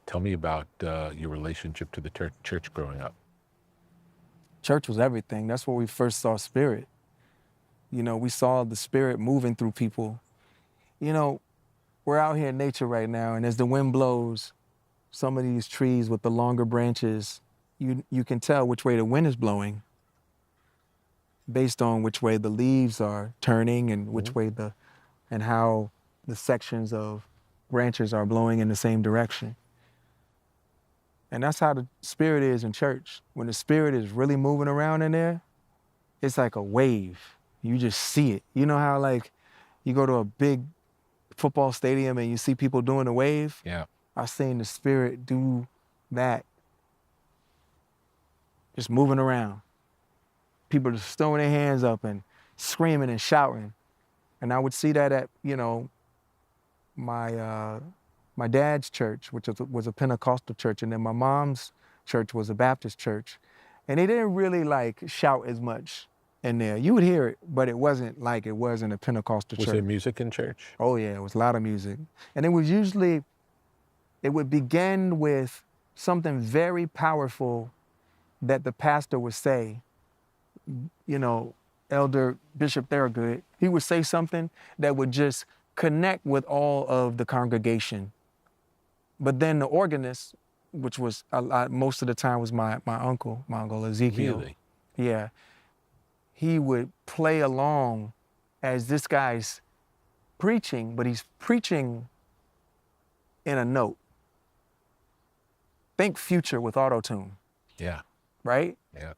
Tell me about your relationship to the church growing up. Church was everything. That's where we first saw Spirit. You know, we saw the Spirit moving through people. You know, we're out here in nature right now, and as the wind blows, some of these trees with the longer branches, you can tell which way the wind is blowing based on which way the leaves are turning and which way and how the sections of branches are blowing in the same direction. And that's how the Spirit is in church. When the Spirit is really moving around in there, it's like a wave. You just see it. You know how like you go to a big football stadium and you see people doing the wave? Yeah. I've seen the Spirit do that. Just moving around. People just throwing their hands up and screaming and shouting. And I would see that at, you know, my dad's church, which was a Pentecostal church, and then my mom's church was a Baptist church. And they didn't really like shout as much in there. You would hear it, but it wasn't like it was in a Pentecostal church. Was there music in church? Oh yeah, it was a lot of music. And it was usually, it would begin with something very powerful that the pastor would say. You know, Elder Bishop Thorogood, he would say something that would just connect with all of the congregation. But then the organist, which was most of the time was my uncle Ezekiel. Really? Yeah. He would play along as this guy's preaching, but he's preaching in a note. Think Future with auto-tune. Yeah. Right? Yeah.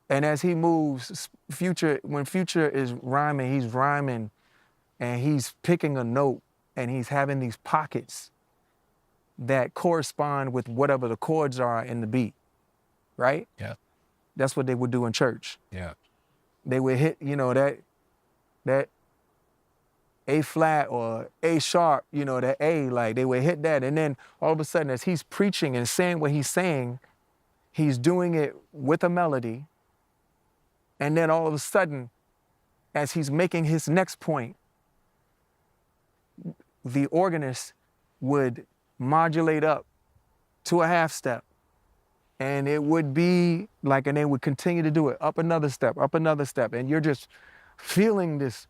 And as he moves, when Future is rhyming, he's rhyming and he's picking a note and he's having these pockets that correspond with whatever the chords are in the beat, right? Yeah. That's what they would do in church. Yeah. They would hit, you know, that A flat or A sharp, you know, that A, like they would hit that. And then all of a sudden, as he's preaching and saying what he's saying, he's doing it with a melody. And then all of a sudden, as he's making his next point, the organist would modulate up to a half step. And it would be like, and they would continue to do it, up another step. And you're just feeling this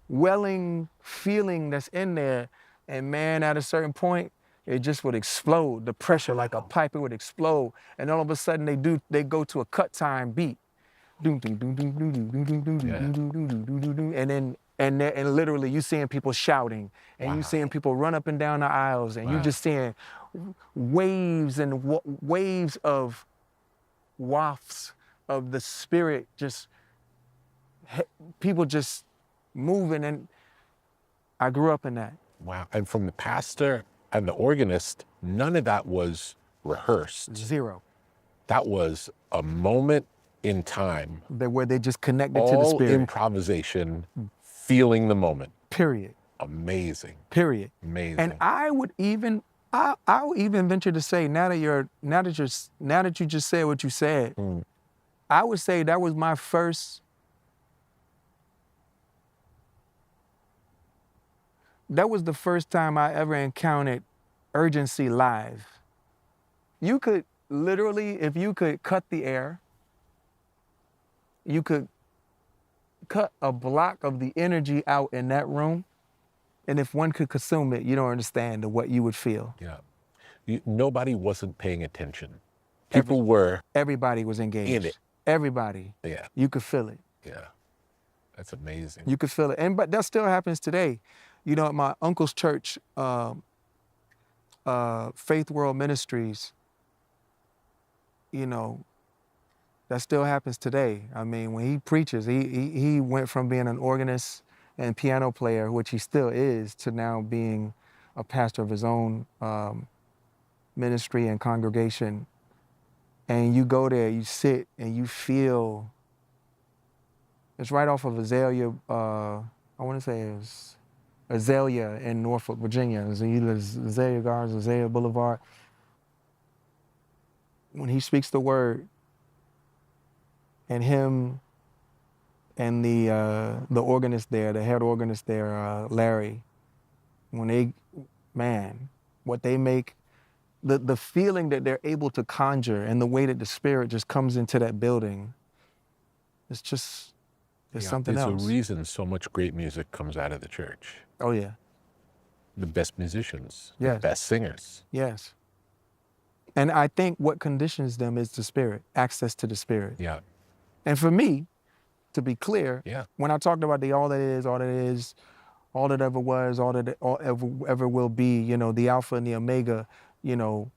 welling feeling that's in there. And man, at a certain point, it just would explode. The pressure, like a pipe, it would explode. And all of a sudden they go to a cut time beat. And literally you seeing people shouting and you seeing people run up and down the aisles and you just seeing waves and waves of wafts of the Spirit, just people just moving. And I grew up in that. Wow. And from the pastor and the organist, none of that was rehearsed. Zero. That was a moment in time. Where they just connected to the Spirit. All improvisation, feeling the moment. Period. Amazing. Period. Amazing. And I would even venture to say, now that you just said what you said, I would say that was my first. That was the first time I ever encountered urgency live. You could literally, if you could cut the air, you could cut a block of the energy out in that room, and if one could consume it, you don't understand what you would feel. Yeah. Nobody wasn't paying attention. Everybody was engaged. In it. Everybody. Yeah. You could feel it. Yeah. That's amazing. You could feel it. But that still happens today. You know, at my uncle's church, Faith World Ministries, you know, that still happens today. I mean, when he preaches, he went from being an organist and piano player, which he still is, to now being a pastor of his own ministry and congregation. And you go there, you sit, and you feel, it's right off of Azalea, I want to say it was Azalea in Norfolk, Virginia. It's either Azalea Gardens, Azalea Boulevard. When he speaks the word, and him and the organist there, the head organist there, Larry, what they make the feeling that they're able to conjure and the way that the spirit just comes into that building, it's just, it's something There's else. a reason so much great music comes out of the church. Oh yeah, The best musicians, the Yes. best singers. yes. And I think what conditions them is the spirit, access to the spirit. Yeah, And for me, to be clear, yeah, when I talked about the all that is, all that is, all that ever was, all that ever will be, you know, the Alpha and the Omega, you know,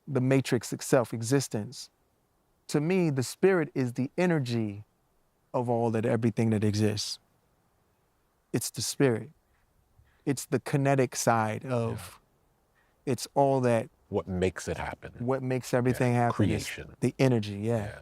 the matrix itself, existence. To me, the spirit is the energy of all that, everything that exists. It's the spirit. It's the kinetic side of, it's all that, what makes it happen? what makes everything happen is Creation. the energy, yeah. Yeah.